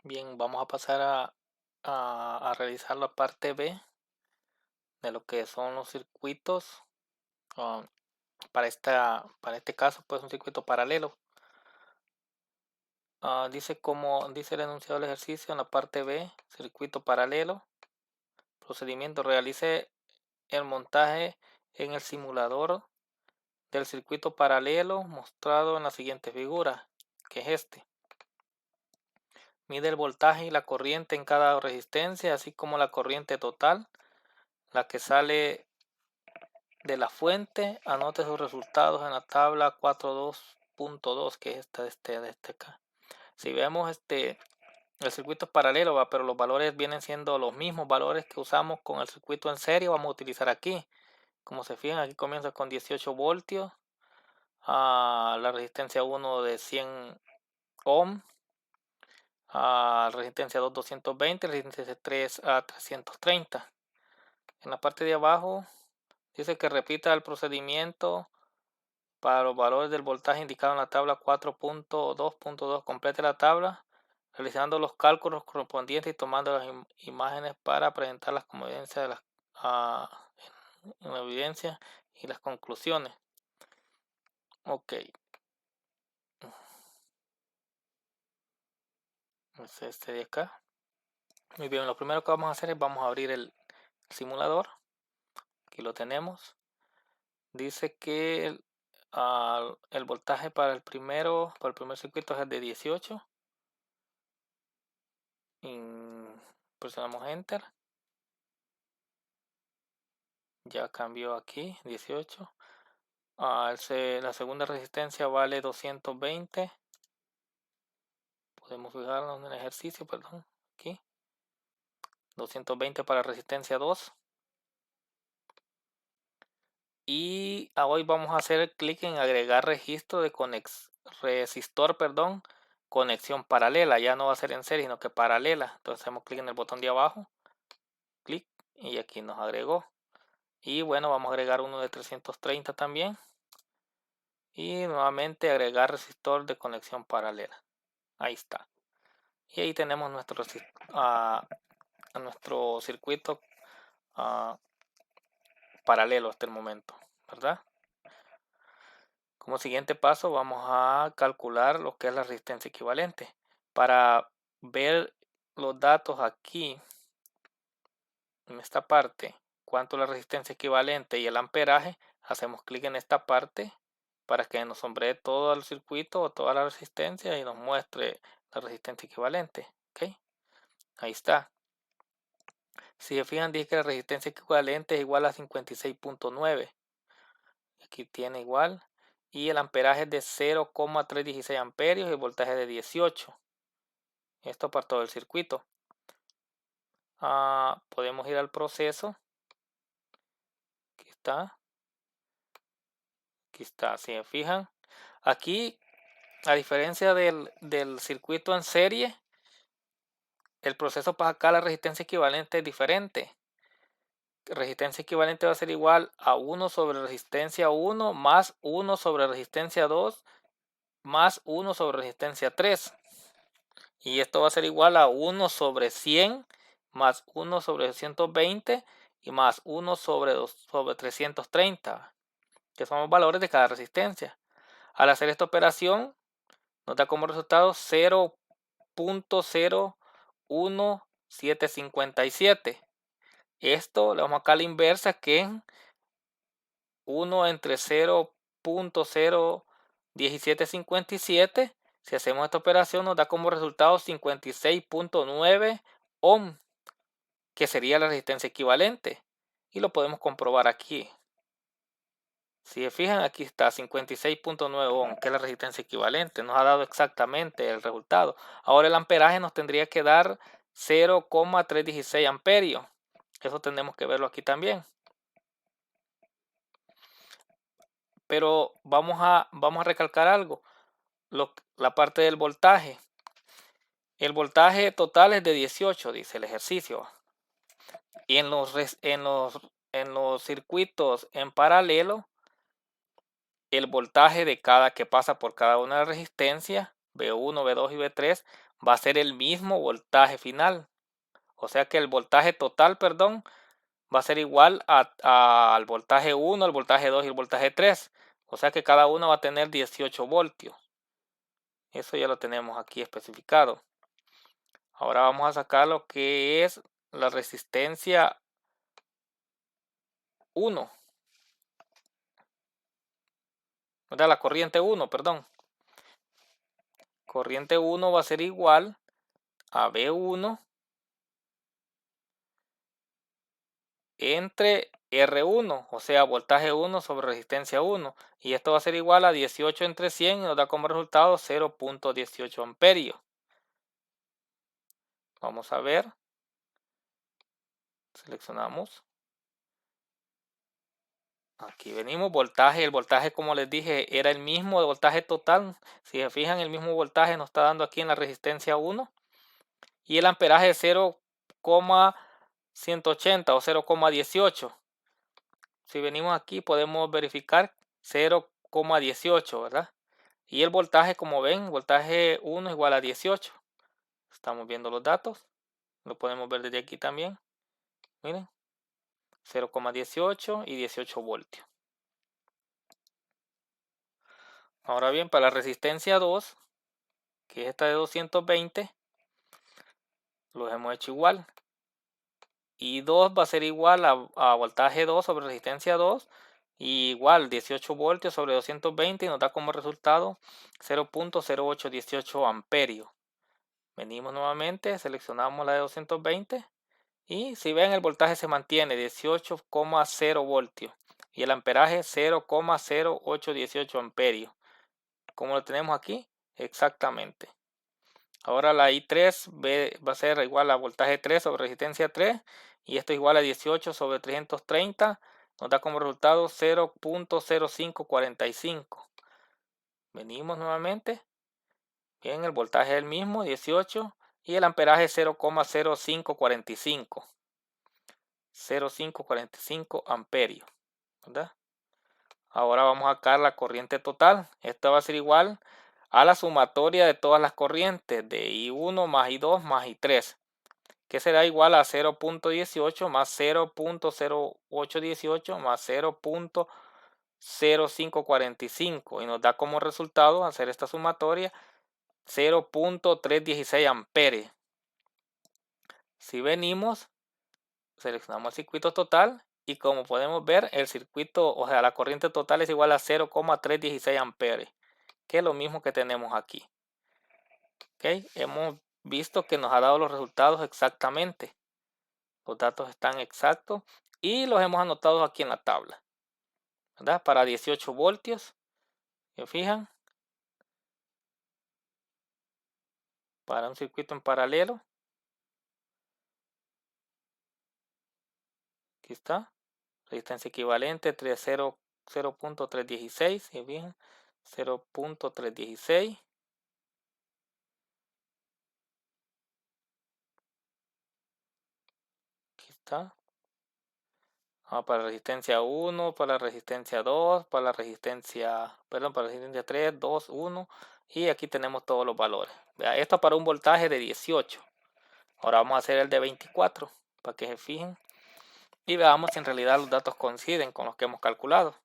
Bien, vamos a pasar a realizar la parte B de lo que son los circuitos. ah, para este caso, pues un circuito paralelo. Dice como dice el enunciado del ejercicio en la parte B, circuito paralelo. Procedimiento: realice el montaje en el simulador del circuito paralelo mostrado en la siguiente figura, que es este. Mide el voltaje y la corriente en cada resistencia, así como la corriente total, la que sale de la fuente. Anote sus resultados en la tabla 4.2.2, que es esta de este acá. Si vemos el circuito es paralelo, ¿va? Pero los valores vienen siendo los mismos valores que usamos con el circuito en serie, vamos a utilizar aquí. Como se fijan, aquí comienza con 18 voltios, la resistencia 1 de 100 ohm, resistencia 2 220, resistencia 3 a 330. En la parte de abajo dice que repita el procedimiento para los valores del voltaje indicado en la tabla 4.2.2. Complete la tabla realizando los cálculos correspondientes y tomando las imágenes para presentarlas como evidencia en evidencia y las conclusiones. Ok, es este de acá. Muy bien, lo primero que vamos a hacer es vamos a abrir el simulador. Aquí lo tenemos. Dice que el voltaje para el primer circuito es el de 18. Presionamos Enter. Ya cambió aquí, 18. La segunda resistencia vale 220. Podemos fijarnos en el ejercicio, perdón, aquí. 220 para resistencia 2. Y hoy vamos a hacer clic en agregar registro de resistor, conexión paralela. Ya no va a ser en serie, sino que paralela. Entonces hacemos clic en el botón de abajo, clic, y aquí nos agregó. Y bueno, vamos a agregar uno de 330 también. Y nuevamente agregar resistor de conexión paralela. Ahí está. Y ahí tenemos nuestro circuito paralelo hasta el momento, ¿verdad? Como siguiente paso vamos a calcular lo que es la resistencia equivalente. Para ver los datos aquí, en esta parte, cuánto es la resistencia equivalente y el amperaje, hacemos clic en esta parte para que nos sombree todo el circuito o toda la resistencia y nos muestre la resistencia equivalente. ¿Okay? Ahí está. Si se fijan, dice que la resistencia equivalente es igual a 56.9. Aquí tiene igual. Y el amperaje es de 0,316 amperios y el voltaje de 18. Esto para todo el circuito. Podemos ir al proceso. Aquí está. Aquí está. Si se fijan. Aquí, a diferencia del circuito en serie, el proceso para sacar la resistencia equivalente es diferente. Resistencia equivalente va a ser igual a 1 sobre resistencia 1 más 1 sobre resistencia 2 más 1 sobre resistencia 3. Y esto va a ser igual a 1 sobre 100 más 1 sobre 120 y más 1 sobre 330, que son los valores de cada resistencia. Al hacer esta operación, nos da como resultado 0.01757. Esto le vamos a sacar la inversa, que es 1 entre 0.01757. Si hacemos esta operación nos da como resultado 56.9 ohm, que sería la resistencia equivalente. Y lo podemos comprobar aquí. Si se fijan, aquí está 56.9 ohm, que es la resistencia equivalente. Nos ha dado exactamente el resultado. Ahora el amperaje nos tendría que dar 0,316 amperios. Eso tenemos que verlo aquí también. Pero vamos a recalcar algo. La parte del voltaje. El voltaje total es de 18, dice el ejercicio. Y en los circuitos en paralelo, el voltaje de cada que pasa por cada una de las resistencias B1, B2 y B3 va a ser el mismo voltaje final. O sea que el voltaje total, perdón, va a ser igual al voltaje 1, al voltaje 2 y el voltaje 3. O sea que cada uno va a tener 18 voltios. Eso ya lo tenemos aquí especificado. Ahora vamos a sacar lo que es la resistencia 1. ¿Verdad? La corriente 1, perdón. Corriente 1 va a ser igual a B1 entre R1, o sea, voltaje 1 sobre resistencia 1. Y esto va a ser igual a 18 entre 100 y nos da como resultado 0.18 amperios. Vamos a ver. Seleccionamos. Aquí venimos, voltaje. El voltaje, como les dije, era el mismo voltaje total. Si se fijan, el mismo voltaje nos está dando aquí en la resistencia 1. Y el amperaje es 0,180 o 0,18. Si venimos aquí podemos verificar 0,18, ¿verdad? Y el voltaje, como ven, voltaje 1 es igual a 18. Estamos viendo los datos. Lo podemos ver desde aquí también. Miren, 0,18 y 18 voltios. Ahora bien, para la resistencia 2, que es esta de 220, los hemos hecho igual. Y 2 va a ser igual a voltaje 2 sobre resistencia 2. Y igual 18 voltios sobre 220 y nos da como resultado 0.0818 amperios. Venimos nuevamente, seleccionamos la de 220 y si ven el voltaje se mantiene 18,0 voltios y el amperaje 0,0818 amperios. Como lo tenemos aquí, exactamente. Ahora la I3 va a ser igual a voltaje 3 sobre resistencia 3 y esto es igual a 18 sobre 330. Nos da como resultado 0.0545. Venimos nuevamente. Bien, el voltaje es el mismo, 18, y el amperaje es 0,0545. 0,545 amperios, ¿verdad? Ahora vamos a sacar la corriente total. Esta va a ser igual a la sumatoria de todas las corrientes de I1 más I2 más I3, que será igual a 0.18 más 0.0818 más 0.0545 y nos da como resultado hacer esta sumatoria 0.316 amperes. Si venimos, seleccionamos el circuito total y como podemos ver el circuito, o sea la corriente total es igual a 0.316 amperes, que es lo mismo que tenemos aquí. ¿Okay? Hemos visto que nos ha dado los resultados exactamente. Los datos están exactos y los hemos anotado aquí en la tabla, ¿verdad? Para 18 voltios, ¿se fijan? Para un circuito en paralelo. Aquí está. Resistencia equivalente 0.316, ¿se fijan? 0.316. Aquí está. Para la resistencia 1, para la resistencia 2, para la resistencia, perdón, para la resistencia 3, 2, 1. Y aquí tenemos todos los valores. Esto para un voltaje de 18. Ahora vamos a hacer el de 24 para que se fijen. Y veamos si en realidad los datos coinciden con los que hemos calculado.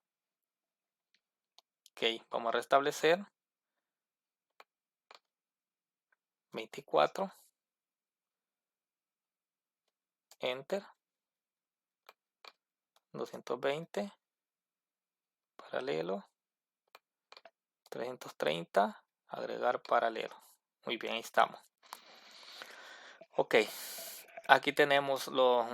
Ok, vamos a restablecer. 24. Enter. 220. Paralelo. 330. Agregar paralelo. Muy bien, ahí estamos. Ok, aquí tenemos los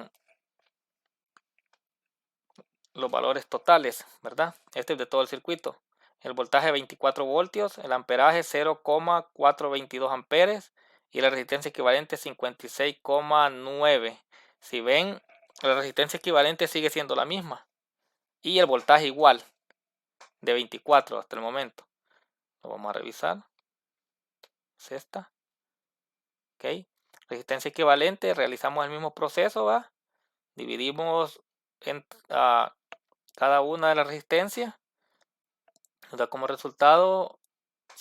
valores totales, ¿verdad? Este es de todo el circuito. El voltaje 24 voltios, el amperaje 0,422 amperes y la resistencia equivalente 56,9. Si ven, la resistencia equivalente sigue siendo la misma y el voltaje igual de 24 hasta el momento. Lo vamos a revisar. Es esta. Ok. Resistencia equivalente, realizamos el mismo proceso, ¿va? Dividimos en cada una de las resistencias. Nos da como resultado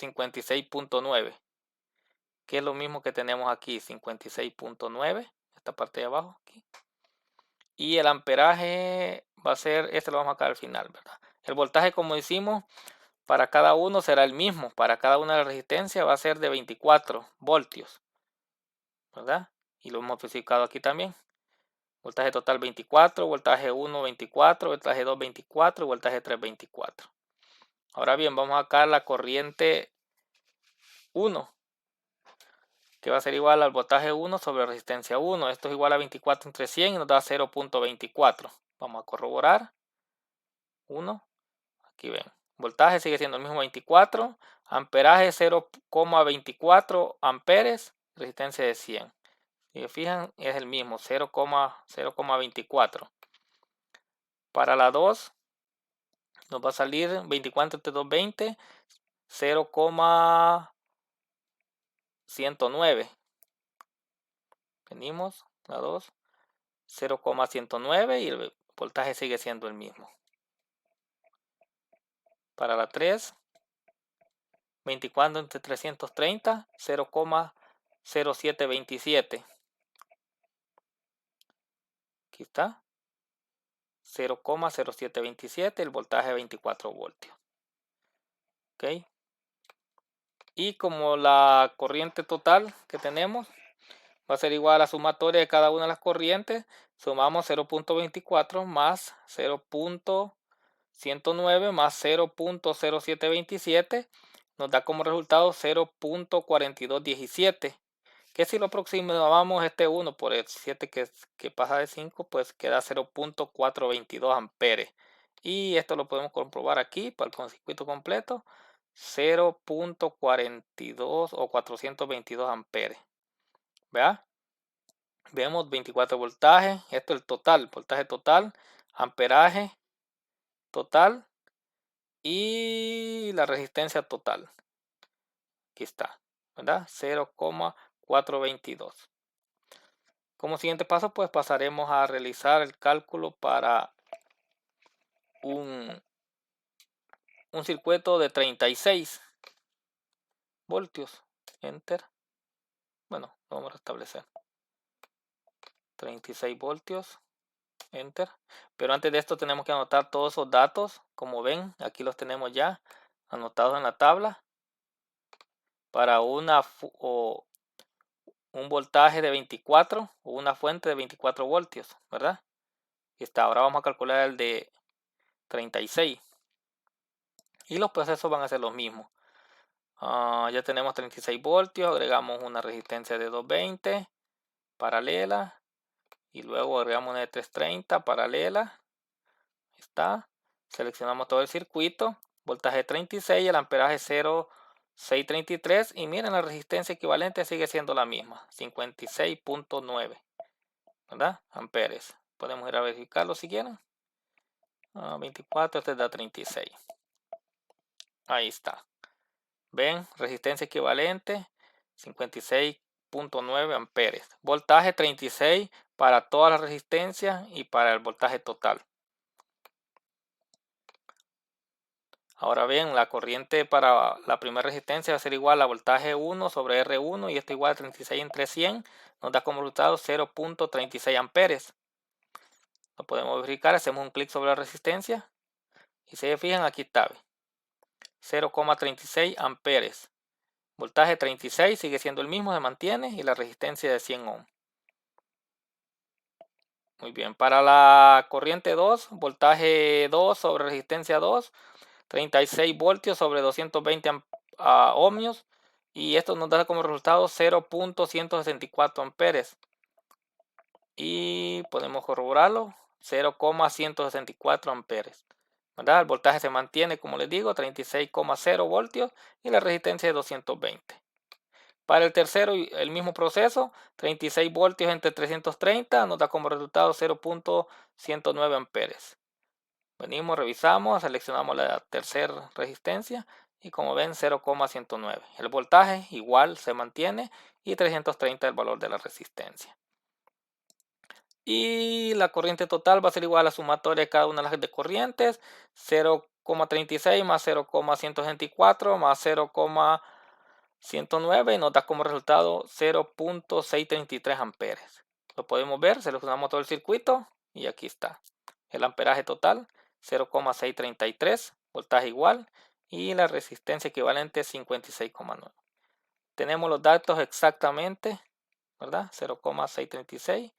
56.9, que es lo mismo que tenemos aquí, 56.9, esta parte de abajo aquí. Y el amperaje va a ser, este lo vamos a sacar al final, ¿verdad? El voltaje, como decimos, para cada uno será el mismo. Para cada una de las resistencias va a ser de 24 voltios, ¿verdad? Y lo hemos especificado aquí también. Voltaje total 24, voltaje 1 24, voltaje 2 24 y voltaje 3 24. Ahora bien, vamos a sacar la corriente 1, que va a ser igual al voltaje 1 sobre resistencia 1. Esto es igual a 24 entre 100 y nos da 0.24. Vamos a corroborar. 1, aquí ven. Voltaje sigue siendo el mismo 24. Amperaje 0,24 amperes. Resistencia de 100. Si se fijan, es el mismo, 0,24. Para la 2 nos va a salir 24 entre 220, 0,109. Venimos, la 2, 0,109 y el voltaje sigue siendo el mismo. Para la 3, 24 entre 330, 0,0727. Aquí está, 0,0727, el voltaje 24 voltios. ¿Ok? Y como la corriente total que tenemos va a ser igual a la sumatoria de cada una de las corrientes, sumamos 0.24 más 0.109 más 0.0727, nos da como resultado 0.4217, que si lo aproximamos este 1 por el 7 que pasa de 5, pues queda 0.422 amperes. Y esto lo podemos comprobar aquí para el circuito completo, 0.42 o 422 amperes. ¿Vea? Vemos 24 voltajes, esto es el total, voltaje total, amperaje total y la resistencia total. Aquí está, ¿verdad? 0,422. Como siguiente paso, pues pasaremos a realizar el cálculo para un circuito de 36 voltios. Enter. Bueno, vamos a restablecer. 36 voltios. Enter. Pero antes de esto tenemos que anotar todos esos datos. Como ven, aquí los tenemos ya anotados en la tabla. Para un voltaje de 24 o una fuente de 24 voltios, ¿verdad? Y está. Ahora vamos a calcular el de 36. Y los procesos van a ser los mismos. Ya tenemos 36 voltios, agregamos una resistencia de 220 paralela y luego agregamos una de 330 paralela. Está. Seleccionamos todo el circuito, voltaje 36, el amperaje 0,633 y miren, la resistencia equivalente sigue siendo la misma, 56.9, ¿verdad? Amperes. Podemos ir a verificarlo si quieren. 24, este da 36. Ahí está. Ven, resistencia equivalente 56.9 amperes. Voltaje 36 para todas las resistencias y para el voltaje total. Ahora bien, la corriente para la primera resistencia va a ser igual a voltaje 1 sobre R1 y esto igual a 36 entre 100. Nos da como resultado 0.36 amperes. Lo podemos verificar, hacemos un clic sobre la resistencia y se fijan, aquí está. 0,36 amperes. Voltaje 36 sigue siendo el mismo, se mantiene, y la resistencia de 100 ohm. Muy bien, para la corriente 2, voltaje 2 sobre resistencia 2, 36 voltios sobre 220 ohmios, y esto nos da como resultado 0.164 amperes. Y podemos corroborarlo, 0,164 amperes. ¿Verdad? El voltaje se mantiene, como les digo, 36,0 voltios y la resistencia de 220. Para el tercero, el mismo proceso, 36 voltios entre 330 nos da como resultado 0.109 amperes. Venimos, revisamos, seleccionamos la tercera resistencia y como ven 0,109. El voltaje igual se mantiene y 330 el valor de la resistencia. Y la corriente total va a ser igual a la sumatoria de cada una de las corrientes, 0,36 más 0,164 más 0,109 y nos da como resultado 0,633 amperes. Lo podemos ver, seleccionamos todo el circuito y aquí está. El amperaje total 0,633, voltaje igual y la resistencia equivalente 56,9. Tenemos los datos exactamente, ¿verdad? 0,636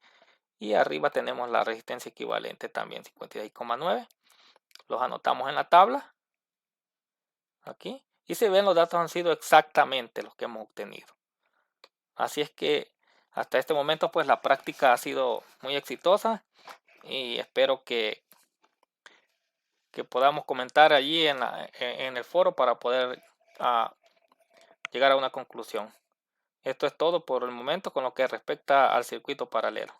y arriba tenemos la resistencia equivalente también 56,9. Los anotamos en la tabla aquí y se ven los datos han sido exactamente los que hemos obtenido. Así es que hasta este momento pues la práctica ha sido muy exitosa y espero que podamos comentar allí en el foro para poder llegar a una conclusión. Esto es todo por el momento con lo que respecta al circuito paralelo.